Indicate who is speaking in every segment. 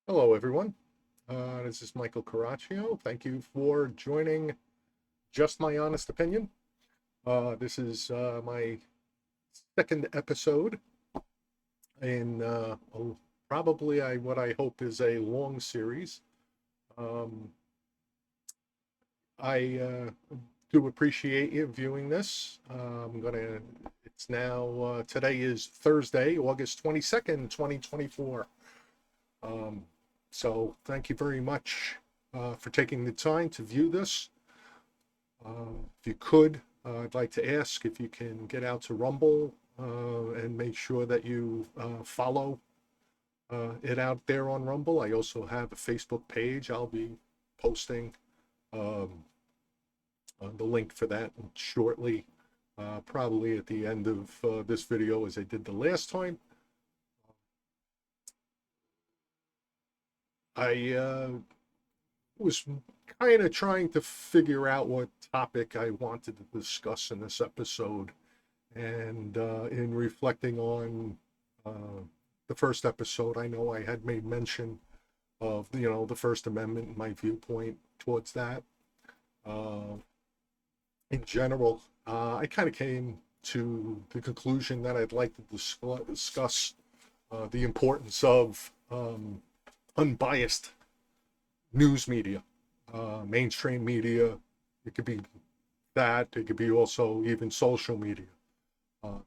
Speaker 1: Hello, everyone. This is Michael Caraccio. Thank you for joining Just My Honest Opinion. This is my second episode in probably what I hope is a long series. Um, I do appreciate you viewing this. It's now, today is Thursday, August 22nd, 2024. Um, so thank you very much for taking the time to view this. If you could, I'd like to ask if you can get out to Rumble and make sure that you follow it out there on Rumble. I also have a Facebook page. I'll be posting um, the link for that shortly, probably at the end of this video, as I did the last time. I was kind of trying to figure out what topic I wanted to discuss in this episode. And in reflecting on uh, the first episode, I know I had made mention of the First Amendment and my viewpoint towards that. Uh, in general, I kind of came to the conclusion that I'd like to discuss the importance of unbiased news media, mainstream media. It could be that. It could be also even social media.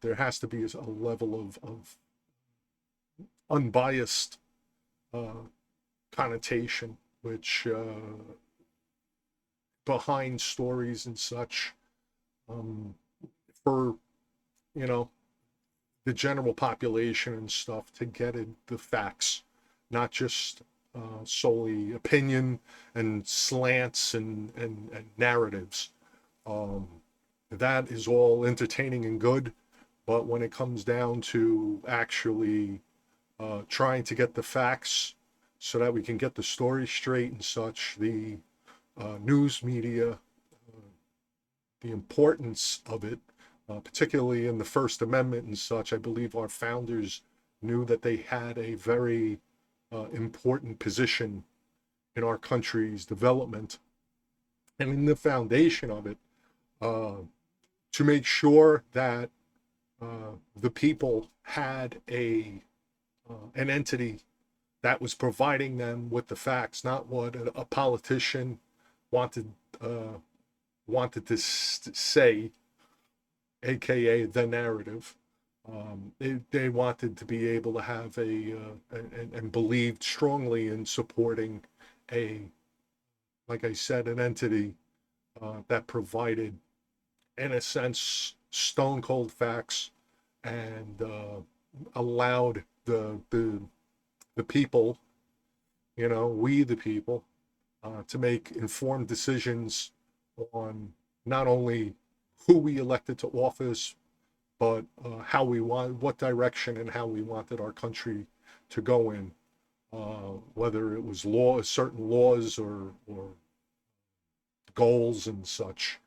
Speaker 1: There has to be a level of unbiased uh, connotation, which behind stories and such, um, for you know the general population and stuff to get the facts, not just solely opinion and slants and narratives. Um, that is all entertaining and good, but when it comes down to actually trying to get the facts so that we can get the story straight and such, the news media, the importance of it, particularly in the First Amendment and such, I believe our founders knew that they had a very important position in our country's development and in the foundation of it, uh, to make sure that the people had an entity that was providing them with the facts, not what a politician wanted uh, wanted to say, aka the narrative. They wanted to be able to have and believed strongly in supporting a, like I said, an entity that provided, in a sense, stone cold facts and allowed the people, we the people, to make informed decisions on not only who we elected to office, but how we want, what direction and how we wanted our country to go in, whether it was certain laws or goals and such.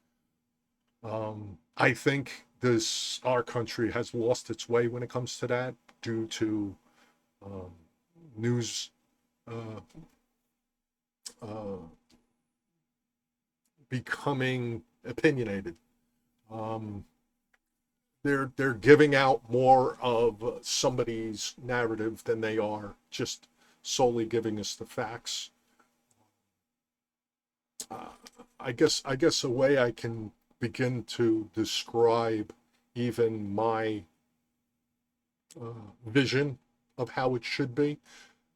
Speaker 1: I think our country has lost its way when it comes to that due to um, news uh, uh, becoming opinionated. Um, they're giving out more of somebody's narrative than they are just solely giving us the facts. Uh, I guess a way I can begin to describe even my vision of how it should be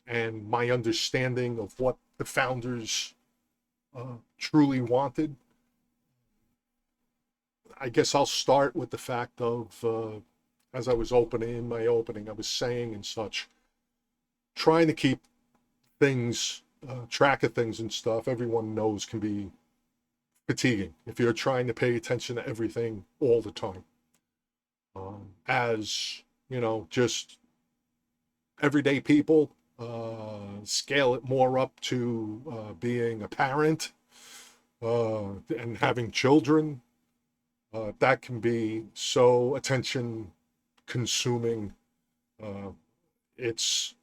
Speaker 1: and my understanding of what the founders truly wanted. I guess I'll start with the fact of, as I was opening in my opening, I was saying and such, trying to keep things, track of things and stuff, everyone knows can be fatiguing if you're trying to pay attention to everything all the time. As, just everyday people, scale it more up to being a parent and having children. That can be so attention consuming. Uh, it's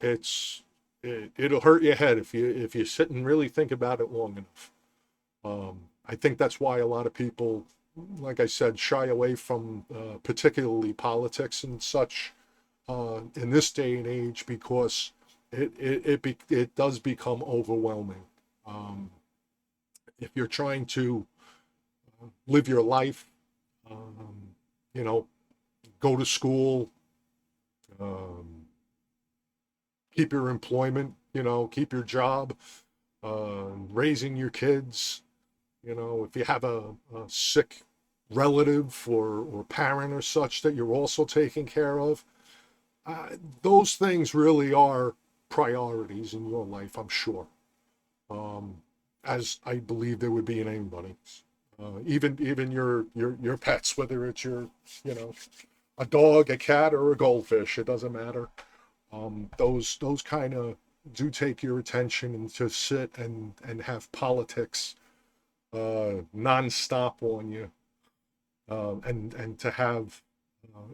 Speaker 1: it'll hurt your head if you sit and really think about it long enough. I think that's why a lot of people, like I said, shy away from particularly politics and such in this day and age, because it does become overwhelming. Um, if you're trying to live your life, um, you know, go to school, um, keep your employment, keep your job, raising your kids, if you have a sick relative or parent or such that you're also taking care of, uh, those things really are priorities in your life, I'm sure. Um, as I believe there would be in anybody's. Even your pets, whether it's you know a dog, a cat, or a goldfish, it doesn't matter. Those kind of do take your attention, and to sit and have politics nonstop on you, and to have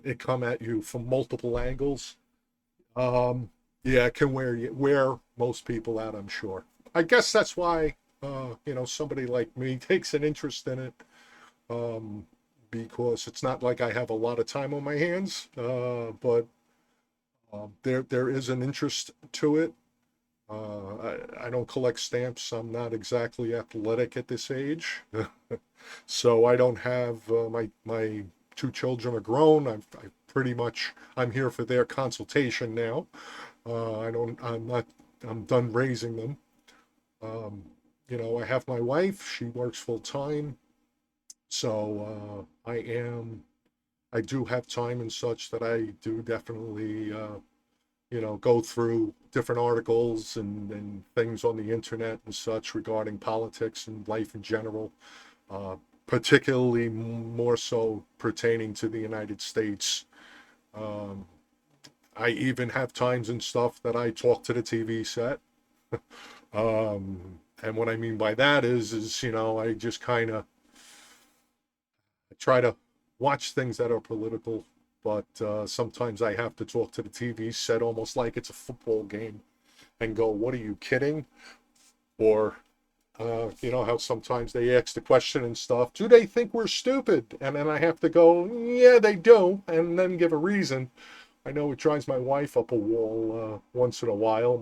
Speaker 1: it come at you from multiple angles. Yeah, it can wear most people out, I'm sure. I guess that's why somebody like me takes an interest in it, um, because it's not like I have a lot of time on my hands, but there is an interest to it. I don't collect stamps. I'm not exactly athletic at this age, so I don't have my two children are grown. I pretty much I'm here for their consultation now. I don't. I'm not. I'm done raising them. Um, I have my wife. She works full time, so I do have time and such that I do definitely go through different articles and things on the internet and such regarding politics and life in general, uh, particularly more so pertaining to the United States. Um, I even have times and stuff that I talk to the TV set. And what I mean by that is I just kind of try to watch things that are political, but sometimes I have to talk to the TV set almost like it's a football game and go, "What are you kidding?" Or how sometimes they ask the question and stuff, "Do they think we're stupid?" And then I have to go, "Yeah, they do," and then give a reason. I know it drives my wife up a wall once in a while.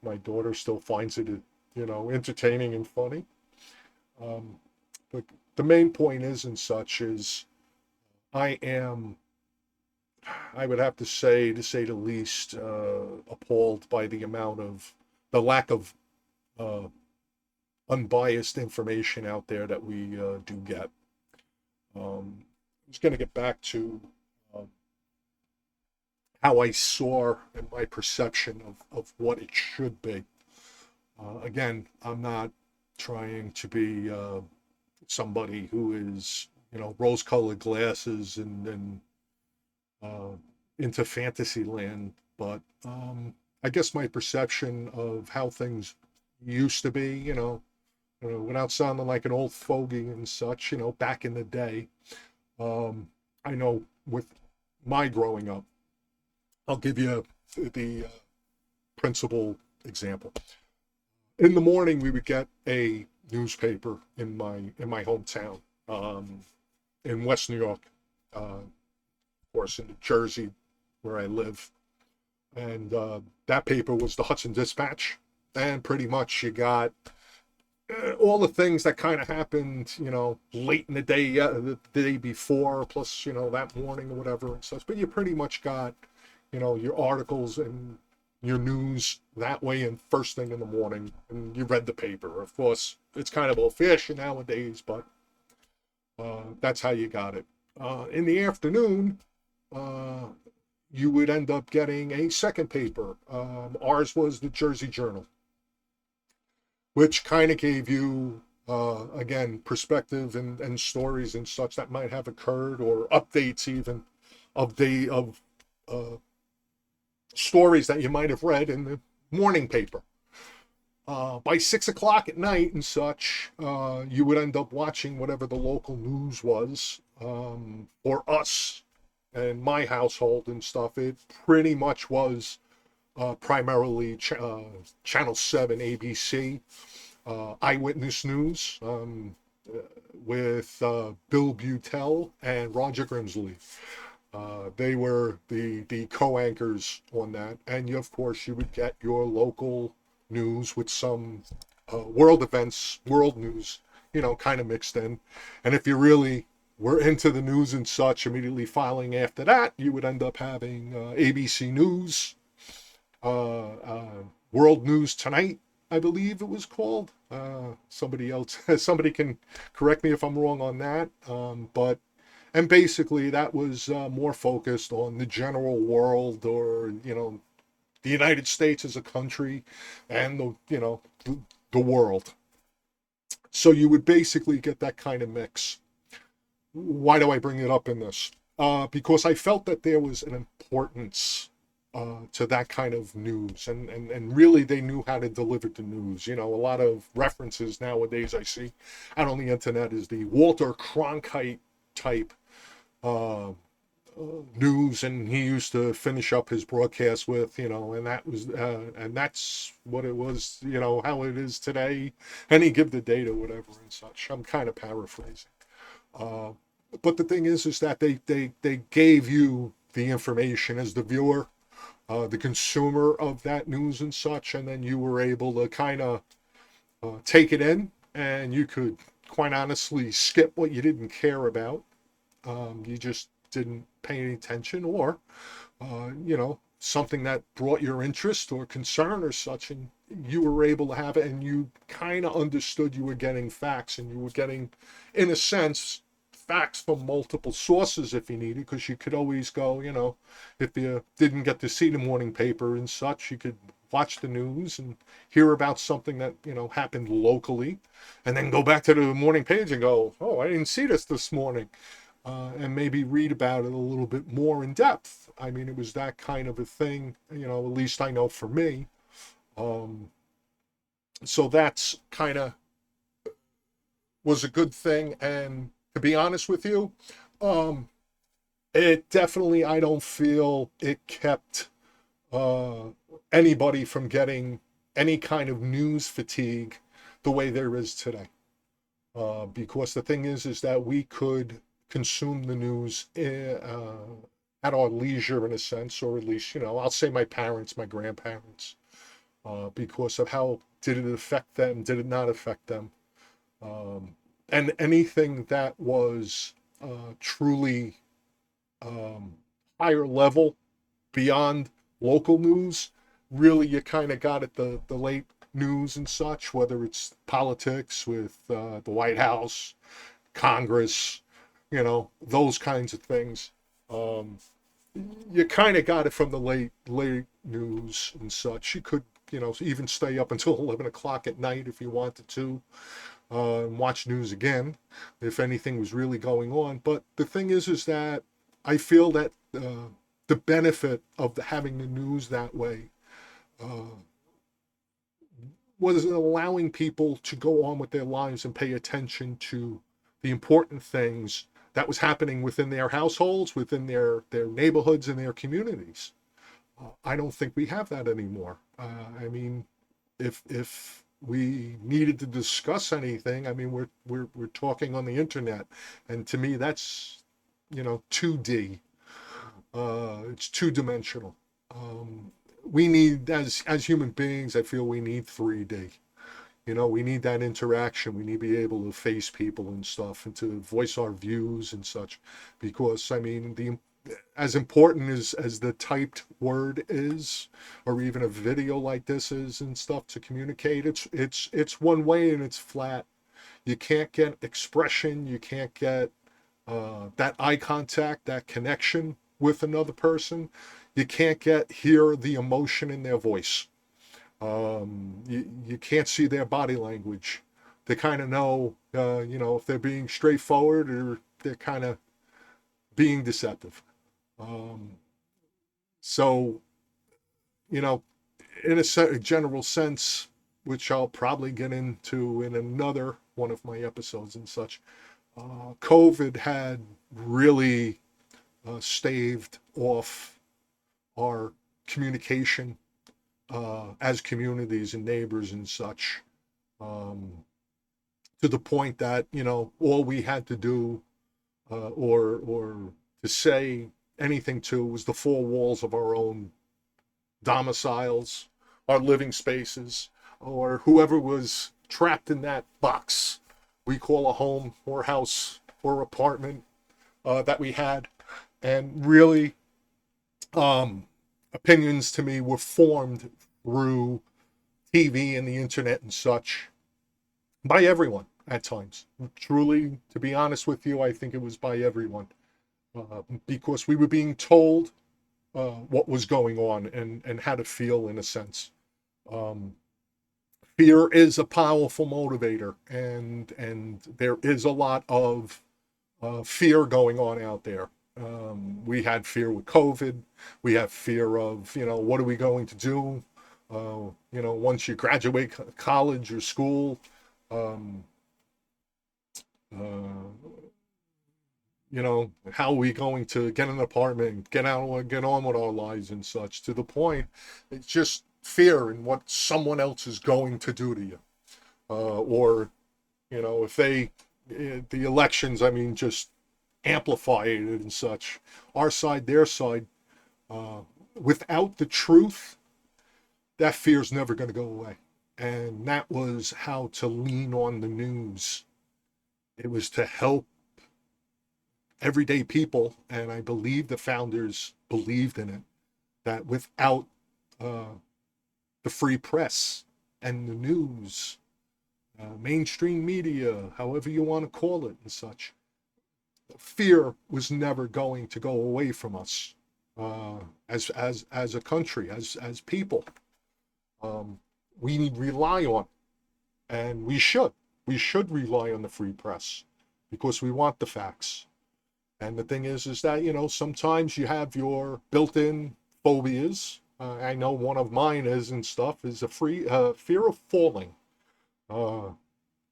Speaker 1: My daughter still finds it, entertaining and funny. Um, but the main point is and such is I am, I would have to say the least, appalled by the lack of uh, unbiased information out there that we do get. I'm just going to get back to uh, how I saw and my perception of what it should be. Again, I'm not trying to be somebody who is, rose-colored glasses and uh, into fantasy land, but I guess my perception of how things used to be, without sounding like an old fogey and such, back in the day, um, I know with my growing up, I'll give you the principal example. In the morning, we would get a newspaper in my hometown, um, in West New York, of course, in New Jersey, where I live, and that paper was the Hudson Dispatch, and pretty much you got all the things that kind of happened, late in the day before, plus that morning or whatever and such. But you pretty much got your articles and your news that way, and first thing in the morning, and you read the paper. Of course, it's kind of old-fashioned nowadays, but that's how you got it. In the afternoon, uh, you would end up getting a second paper. Ours was the Jersey Journal, which kind of gave you, again, perspective and stories and such that might have occurred, or updates even of uh, stories that you might have read in the morning paper. By 6 o'clock at night and such, you would end up watching whatever the local news was. For us and my household and stuff, it pretty much was primarily Channel 7, ABC, Eyewitness News, with Bill Butel and Roger Grimsley. They were the co-anchors on that, and you, of course, you would get your local news with some world events, world news, kind of mixed in. And if you really were into the news and such, immediately following after that, you would end up having ABC News, World News Tonight, I believe it was called. Somebody else, somebody can correct me if I'm wrong on that. And basically that was more focused on the general world, or the United States as a country, and the world. So you would basically get that kind of mix. Why do I bring it up in this? Because I felt that there was an importance to that kind of news, and really they knew how to deliver the news. A lot of references nowadays I see out on the internet is the Walter Cronkite type uh, news, and he used to finish up his broadcast with, and that's what it was, how it is today, and he give the data, whatever and such. I'm kind of paraphrasing. Uh, but the thing is that they gave you the information as the viewer, the consumer of that news and such, and then you were able to kind of take it in, and you could quite honestly skip what you didn't care about. You just didn't pay any attention, or something that brought your interest or concern or such, and you were able to have it, and you kind of understood you were getting facts, and you were getting, in a sense, facts from multiple sources if you needed, because you could always go, if you didn't get to see the morning paper and such, you could watch the news and hear about something that happened locally, and then go back to the morning page and go, oh, I didn't see this morning, and maybe read about it a little bit more in depth. I mean, it was that kind of a thing, at least I know for me. Um, so that's kind of was a good thing. And to be honest with you, um, it definitely, I don't feel it kept uh, anybody from getting any kind of news fatigue the way there is today. Because the thing is that we could consume the news at our leisure, in a sense, or at least, I'll say my parents, my grandparents, because of how did it affect them, did it not affect them, um, and anything that was truly um, higher level beyond local news, really you kind of got at the late news and such, whether it's politics with the White House, Congress, those kinds of things. Um, you kind of got it from the late news and such. You could, even stay up until 11 o'clock at night if you wanted to, and watch news again if anything was really going on. But the thing is that I feel that the benefit of having the news that way uh, was allowing people to go on with their lives and pay attention to the important things that was happening within their households, within their neighborhoods and their communities. I don't think we have that anymore. I mean, if we needed to discuss anything, I mean, we're talking on the internet, and to me, that's 2D. It's two dimensional. We need, as human beings, I feel we need 3D. We need that interaction. We need to be able to face people and stuff, and to voice our views and such. Because I mean, the as important as the typed word is, or even a video like this is and stuff to communicate, it's one way and it's flat. You can't get expression. You can't get that eye contact, that connection with another person. You can't hear the emotion in their voice. You can't see their body language. They kind of know, if they're being straightforward or they're kind of being deceptive. Um, so, you know, in a general sense, which I'll probably get into in another one of my episodes and such, COVID had really staved off our communication as communities and neighbors and such, um, to the point that, all we had to do, or to say anything to, was the four walls of our own domiciles, our living spaces, or whoever was trapped in that box we call a home or house or apartment that we had. And really, um, opinions to me were formed through TV and the internet and such by everyone at times. Truly, to be honest with you, I think it was by everyone, because we were being told what was going on, and how to feel, in a sense. Um, Fear is a powerful motivator, and there is a lot of fear going on out there. We had fear with COVID. We have fear of, what are we going to do? Once you graduate college or school, um, uh, how are we going to get an apartment, get on with our lives and such, to the point it's just fear in what someone else is going to do to you. Or, if the elections, I mean, just amplify it and such. Our side, their side, without the truth, that fear's never going to go away. And that was how to lean on the news. It was to help everyday people, and I believe the founders believed in it, that without uh, the free press and the news, mainstream media, however you want to call it and such, fear was never going to go away from us, as a country, as people. Um, we rely on, and we should rely on the free press, because we want the facts. And the thing is that, sometimes you have your built-in phobias. I know one of mine is, and stuff, is a fear of falling, uh,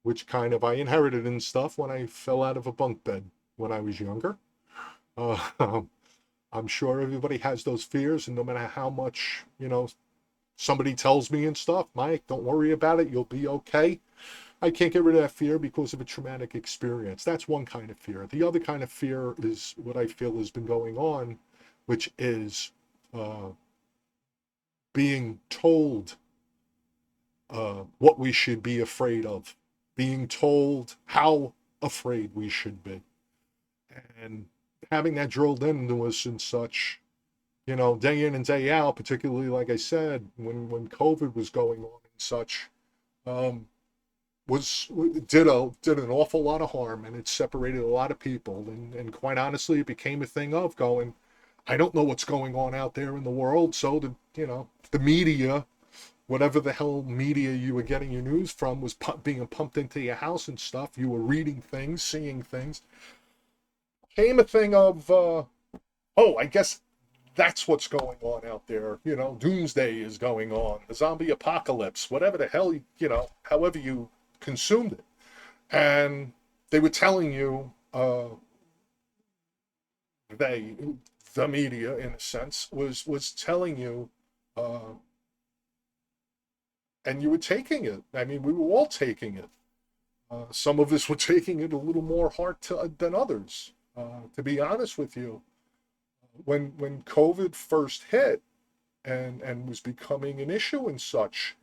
Speaker 1: which kind of I inherited and stuff when I fell out of a bunk bed when I was younger. Uh, I'm sure everybody has those fears, and no matter how much, somebody tells me and stuff, Mike, don't worry about it, you'll be okay. I can't get rid of that fear because of a traumatic experience. That's one kind of fear. The other kind of fear is what I feel has been going on, which is uh, being told what we should be afraid of, being told how afraid we should be, and having that drilled into us and such, day in and day out, particularly, like I said, when COVID was going on and such. Um, was did an awful lot of harm, and it separated a lot of people, and quite honestly, it became a thing of going, I don't know what's going on out there in the world, so the media, whatever the hell media you were getting your news from, was being pumped into your house and stuff. You were reading things, seeing things. Came a thing of, oh, I guess that's what's going on out there. Doomsday is going on, the zombie apocalypse, whatever the hell, however you consumed it. And they were telling you, they, the media, in a sense, was telling you, uh, and you were taking it. I mean, we were all taking it. Some of us were taking it a little more hard than others. To be honest with you, when COVID first hit, and was becoming an issue and such,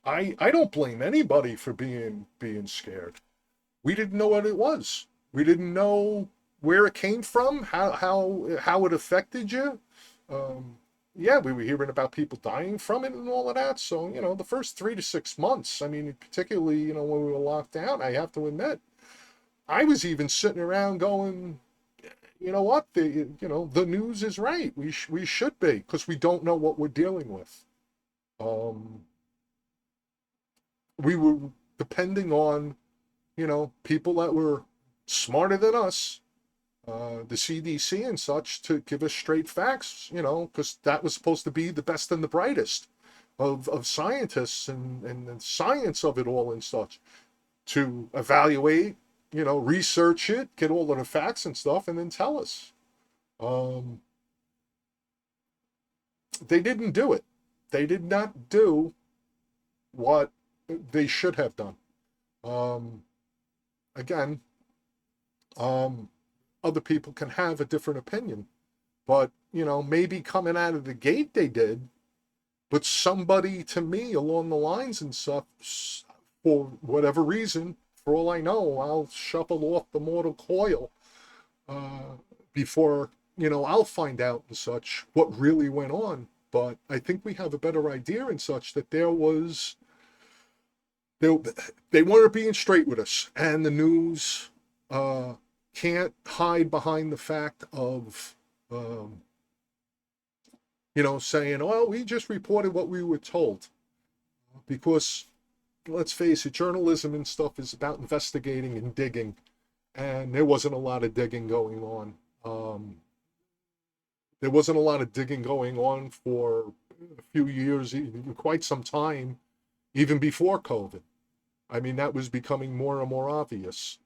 Speaker 1: I don't blame anybody for being scared. We didn't know what it was. We didn't know where it came from, how it affected you. Um, yeah, we were hearing about people dying from it and all of that. So, the first 3 to 6 months, I mean, particularly, when we were locked down, I have to admit, I was even sitting around going, you know what, the news is right. We should be, because we don't know what we're dealing with. Um, we were depending on, people that were smarter than us, the CDC and such, to give us straight facts, because that was supposed to be the best and the brightest of scientists, and the science of it all and such, to evaluate, research it, get all of the facts and stuff, and then tell us. Um, they didn't do it. they did not do what they should have done. Um, Again, um, other people can have a different opinion, but maybe coming out of the gate they did, but somebody to me along the lines and stuff, for whatever reason, for all I know, I'll shuffle off the mortal coil uh, before I'll find out and such what really went on. But I think we have a better idea and such that they, they weren't being straight with us, and the news uh, can't hide behind the fact of um, saying, "Oh, we just reported what we were told," because let's face it, journalism and stuff is about investigating and digging, and there wasn't a lot of digging going on. Um, there wasn't a lot of digging going on for a few years, quite some time, even before COVID. I mean, that was becoming more and more obvious.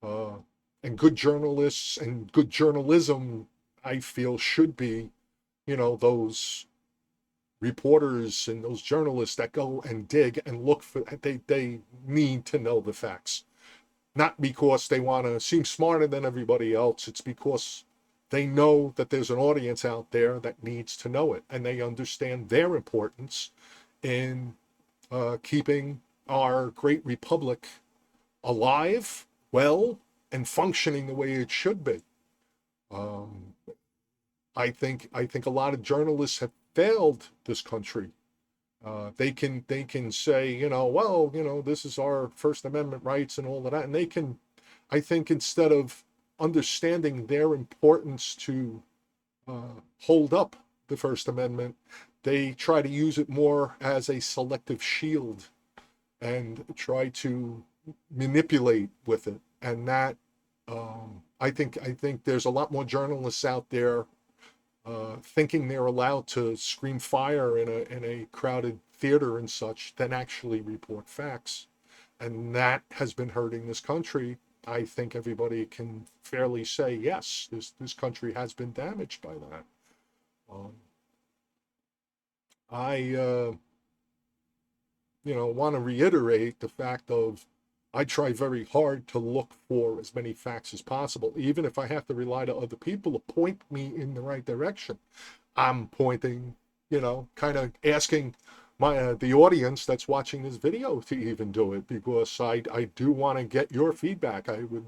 Speaker 1: Uh, and good journalists and good journalism, I feel, should be, those reporters and those journalists that go and dig and look for, they need to know the facts. Not because they want to seem smarter than everybody else. It's because they know that there's an audience out there that needs to know it, and they understand their importance in keeping our great republic alive, well, and functioning the way it should be. Um, I think a lot of journalists have failed this country. They can say, well, this is our First Amendment rights and all of that, and they can, I think, instead of understanding their importance to hold up the First Amendment, they try to use it more as a selective shield and try to manipulate with it. And that I think there's a lot more journalists out there thinking they're allowed to scream fire in a crowded theater and such than actually report facts. And that has been hurting this country. I think everybody can fairly say, yes, this country has been damaged by that. Um, I want to reiterate the fact of I try very hard to look for as many facts as possible, even if I have to rely to other people to point me in the right direction. I'm pointing, kind of asking the audience that's watching this video to even do it, because I do want to get your feedback. I would,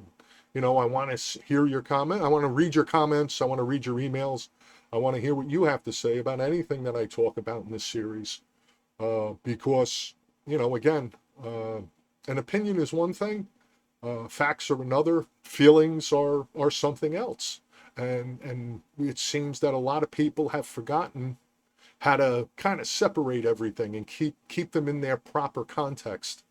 Speaker 1: I want to hear your comment. I want to read your comments. I want to read your emails. I want to hear what you have to say about anything that I talk about in this series, because again, an opinion is one thing, facts are another, feelings are something else, and it seems that a lot of people have forgotten how to kind of separate everything and keep them in their proper context.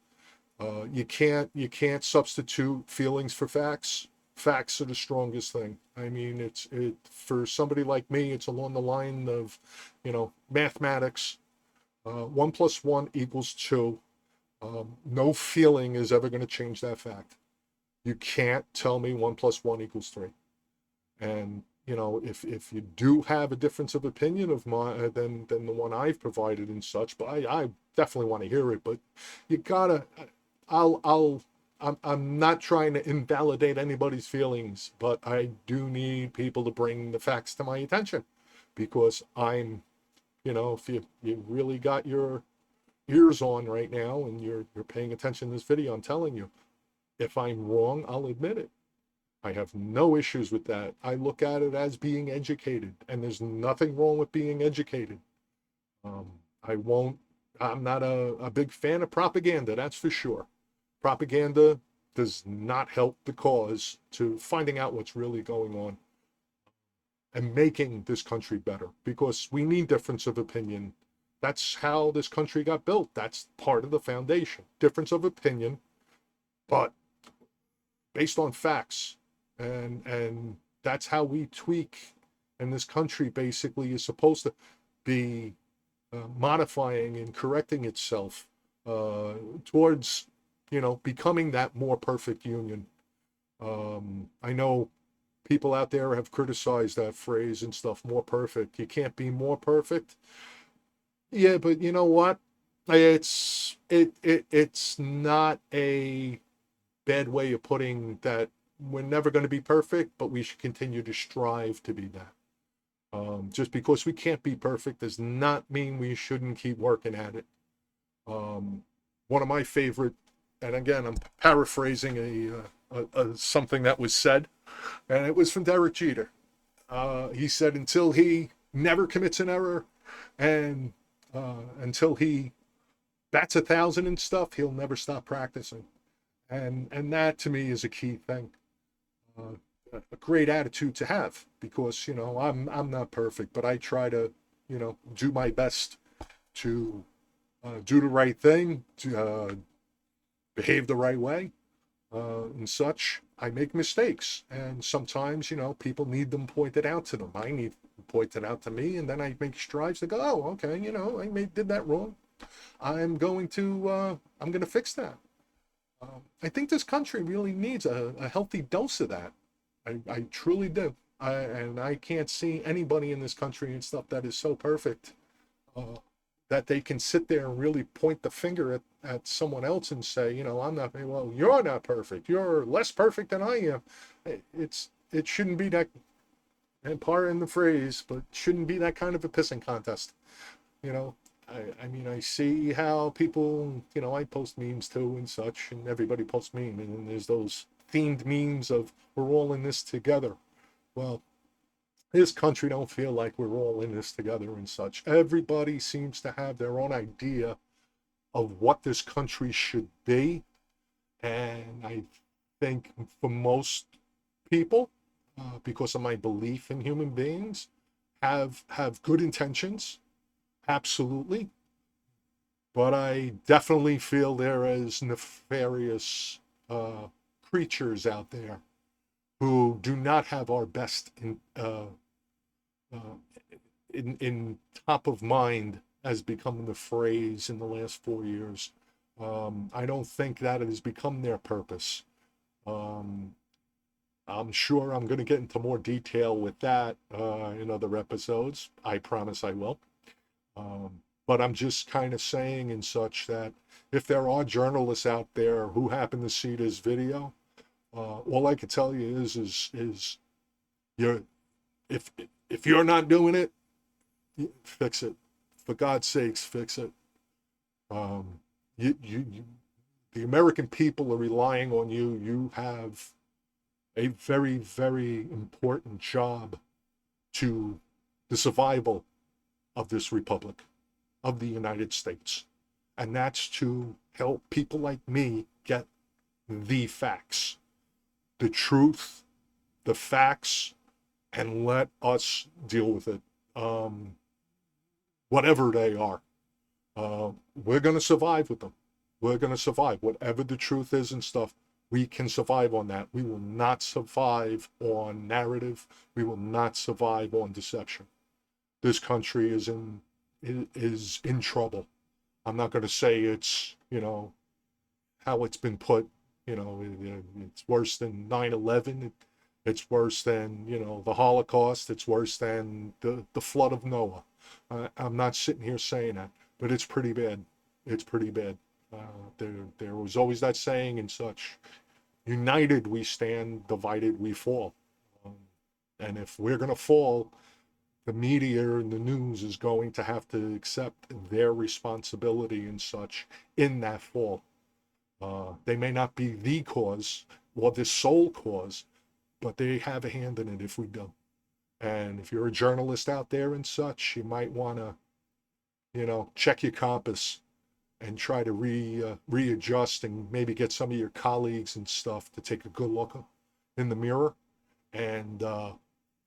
Speaker 1: You can't substitute feelings for facts. Facts are the strongest thing. I mean, it for somebody like me, it's along the line of, mathematics. 1 + 1 = 2. No feeling is ever going to change that fact. You can't tell me 1 + 1 = 3. And if you do have a difference of opinion of mine than the one I've provided and such, but I definitely want to hear it. But you gotta, I'm not trying to invalidate anybody's feelings, but I do need people to bring the facts to my attention, because if you really got your ears on right now and you're paying attention to this video, I'm telling you, if I'm wrong, I'll admit it. I have no issues with that. I look at it as being educated, and there's nothing wrong with being educated. Um, I won't, I'm not a big fan of propaganda, that's for sure. Propaganda does not help the cause to finding out what's really going on and making this country better, because we need difference of opinion. That's how this country got built. That's part of the foundation. Difference of opinion, but based on facts. And that's how we tweak. And this country basically is supposed to be modifying and correcting itself towards, becoming that more perfect union. I know people out there have criticized that phrase and stuff, more perfect. You can't be more perfect. Yeah, but you know what? It's not a bad way of putting that we're never going to be perfect, but we should continue to strive to be that. Just because we can't be perfect does not mean we shouldn't keep working at it. Um, One of my favorite, and again, I'm paraphrasing a something that was said, and it was from Derek Jeter. He said, until he never commits an error, and until he bats 1,000 and stuff, he'll never stop practicing. And that to me is a key thing. A great attitude to have, because I'm not perfect, but I try to do my best to do the right thing, to behave the right way, and such. I make mistakes, and sometimes people need them pointed out to them. I need pointed out to me, and then I make strides to go, oh, okay, did that wrong. I'm going to fix that. I think this country really needs a healthy dose of that. I truly do. And I can't see anybody in this country and stuff that is so perfect, uh, that they can sit there and really point the finger at someone else and say, I'm not, well, you're not perfect. You're less perfect than I am. It shouldn't be that, and pardon the phrase, but shouldn't be that kind of a pissing contest. You know, I mean, I see how people, I post memes too and such, and everybody posts memes, and then there's those themed memes of we're all in this together. Well, this country don't feel like we're all in this together and such. Everybody seems to have their own idea of what this country should be, and I think for most people, because of my belief in human beings, have good intentions, absolutely. But I definitely feel there is nefarious uh, creatures out there who do not have our best uh, in top of mind, has become the phrase in the last 4 years. I don't think that it has become their purpose. Um, I'm sure I'm going to get into more detail with that in other episodes. I promise I will. But I'm just kind of saying and such that if there are journalists out there who happen to see this video, all I can tell you is you're if if you're not doing it, fix it. For God's sakes, fix it. Um, you, the American people are relying on you. You have a very, very important job to the survival of this republic, of the United States. And that's to help people like me get the facts, the truth, the facts, and let us deal with it, whatever they are. We're going to survive with them. We're going to survive. Whatever the truth is and stuff, we can survive on that. We will not survive on narrative. We will not survive on deception. This country is in trouble. I'm not going to say it's, how it's been put, it's worse than 9/11. It's worse than, the Holocaust. It's worse than the flood of Noah. I'm not sitting here saying that, but it's pretty bad. It's pretty bad. There was always that saying and such. United we stand, divided we fall. Um, and if we're going to fall, the media and the news is going to have to accept their responsibility and such in that fall. They may not be the cause or the sole cause, but they have a hand in it if we don't. And if you're a journalist out there and such, you might want to, check your compass and try to readjust and maybe get some of your colleagues and stuff to take a good look in the mirror and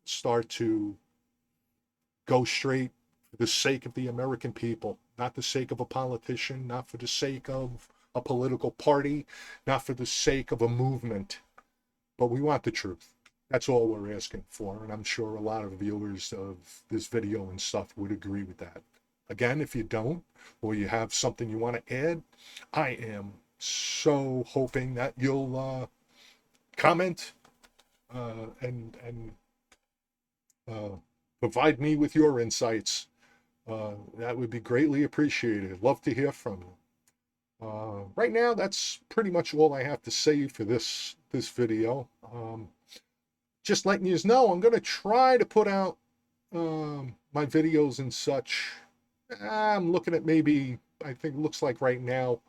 Speaker 1: start to go straight for the sake of the American people, not the sake of a politician, not for the sake of a political party, not for the sake of a movement, but we want the truth. That's all we're asking for, and I'm sure a lot of viewers of this video and stuff would agree with that. Again, if you don't, or you have something you want to add, I am so hoping that you'll comment and provide me with your insights That would be greatly appreciated. Love to hear from you. Right now, that's pretty much all I have to say for this video. Just letting you know, I'm going to try to put out my videos and such. I'm looking at maybe, I think it looks like right now,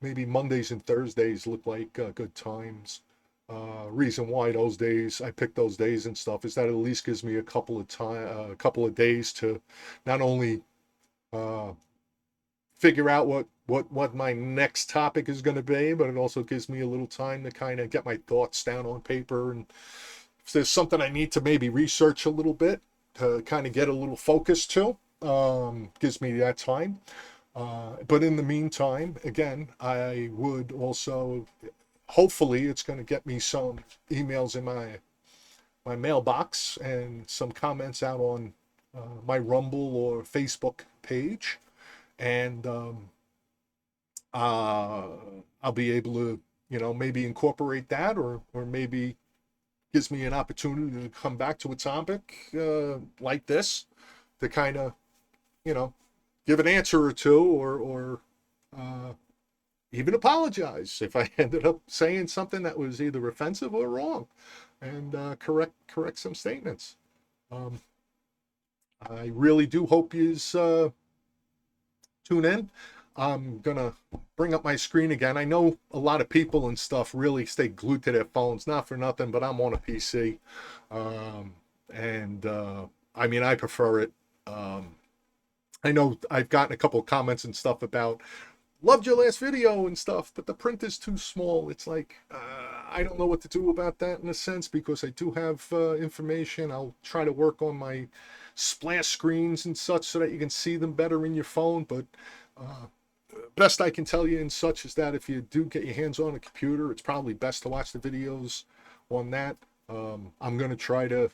Speaker 1: maybe Mondays and Thursdays look like good times. Reason why those days I picked those days and stuff is that it at least gives me a couple of days to not only uh, figure out what my next topic is going to be, but it also gives me a little time to kind of get my thoughts down on paper. And if there's something I need to maybe research a little bit to kind of get a little focus to, gives me that time. But in the meantime, again, I would also, hopefully, it's going to get me some emails in my mailbox and some comments out on my Rumble or Facebook page. And I'll be able to, maybe incorporate that, or maybe gives me an opportunity to come back to a topic like this to kind of, give an answer or two, or even apologize if I ended up saying something that was either offensive or wrong, and correct some statements. I really do hope you tune in. I'm gonna bring up my screen again. I know a lot of people and stuff really stay glued to their phones, not for nothing, but I'm on a PC, and I mean, I prefer it. I know I've gotten a couple of comments and stuff about loved your last video and stuff, but the print is too small. It's like, I don't know what to do about that in a sense, because I do have information. I'll try to work on my splash screens and such so that you can see them better in your phone. But best I can tell you and such is that if you do get your hands on a computer, it's probably best to watch the videos on that. I'm going to try to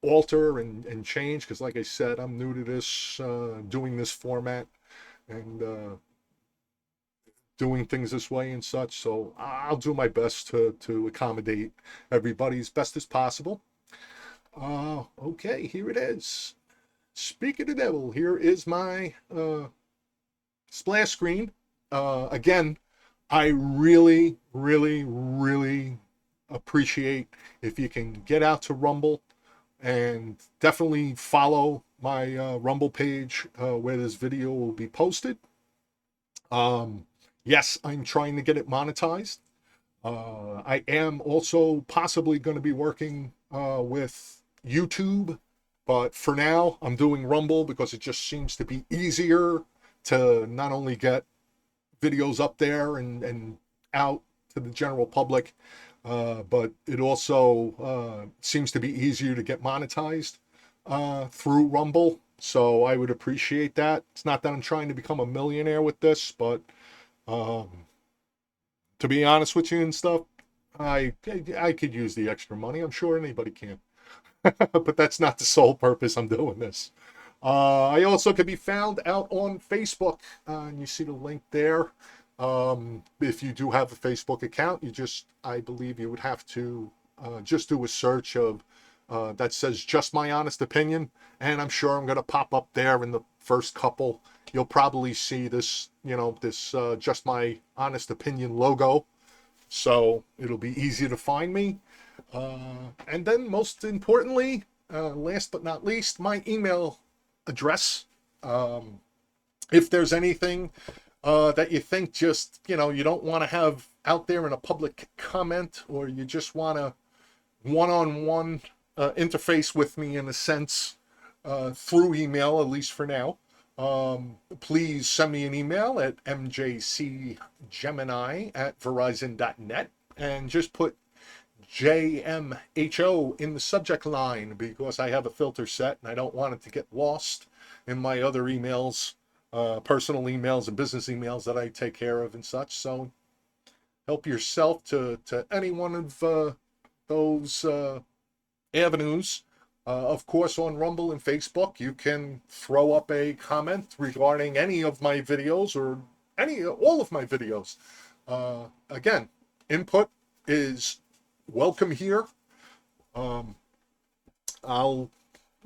Speaker 1: alter and change, because like I said, I'm new to this, doing this format and doing things this way and such. So I'll do my best to accommodate everybody as best as possible. Okay, here it is. Speak of the devil, here is my splash screen. Again, I really, really, really appreciate if you can get out to Rumble and definitely follow my Rumble page where this video will be posted. Yes, I'm trying to get it monetized. I am also possibly going to be working with YouTube, but for now, I'm doing Rumble because it just seems to be easier to not only get videos up there and out to the general public, but it also seems to be easier to get monetized through Rumble. So I would appreciate that. It's not that I'm trying to become a millionaire with this, but to be honest with you and stuff, I could use the extra money. I'm sure anybody can. But that's not the sole purpose I'm doing this. I also can be found out on Facebook, and you see the link there. If you do have a Facebook account, I believe you would have to just do a search of that says "Just My Honest Opinion," and I'm sure I'm going to pop up there in the first couple. You'll probably see this, this "Just My Honest Opinion" logo, so it'll be easy to find me. And then, most importantly, last but not least, my email address. If there's anything that you think just, you don't want to have out there in a public comment, or you just want a one-on-one interface with me in a sense through email, at least for now, please send me an email at mjcgemini@verizon.net and just put JMHO in the subject line, because I have a filter set and I don't want it to get lost in my other emails, personal emails and business emails that I take care of and such. So help yourself to any one of those avenues. Of course, on Rumble and Facebook, you can throw up a comment regarding any of my videos or all of my videos. Again, input is welcome here. I'll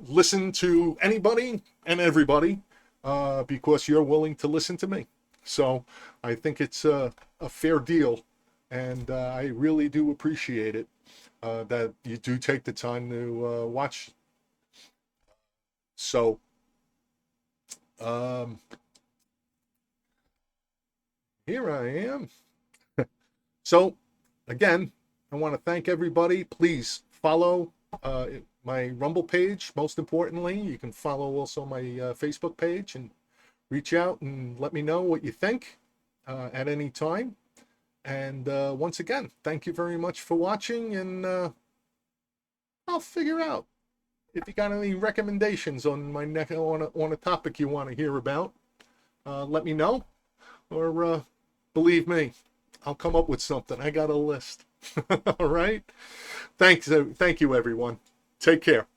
Speaker 1: listen to anybody and everybody, because you're willing to listen to me. So I think it's a fair deal, and I really do appreciate it that you do take the time to watch. So um, here I am. So again, I want to thank everybody. Please follow my Rumble page. Most importantly, you can follow also my Facebook page and reach out and let me know what you think at any time. And once again, thank you very much for watching, and I'll figure out if you got any recommendations on my neck on a topic you want to hear about. Let me know, or believe me, I'll come up with something. I got a list. All right. Thank you, everyone. Take care.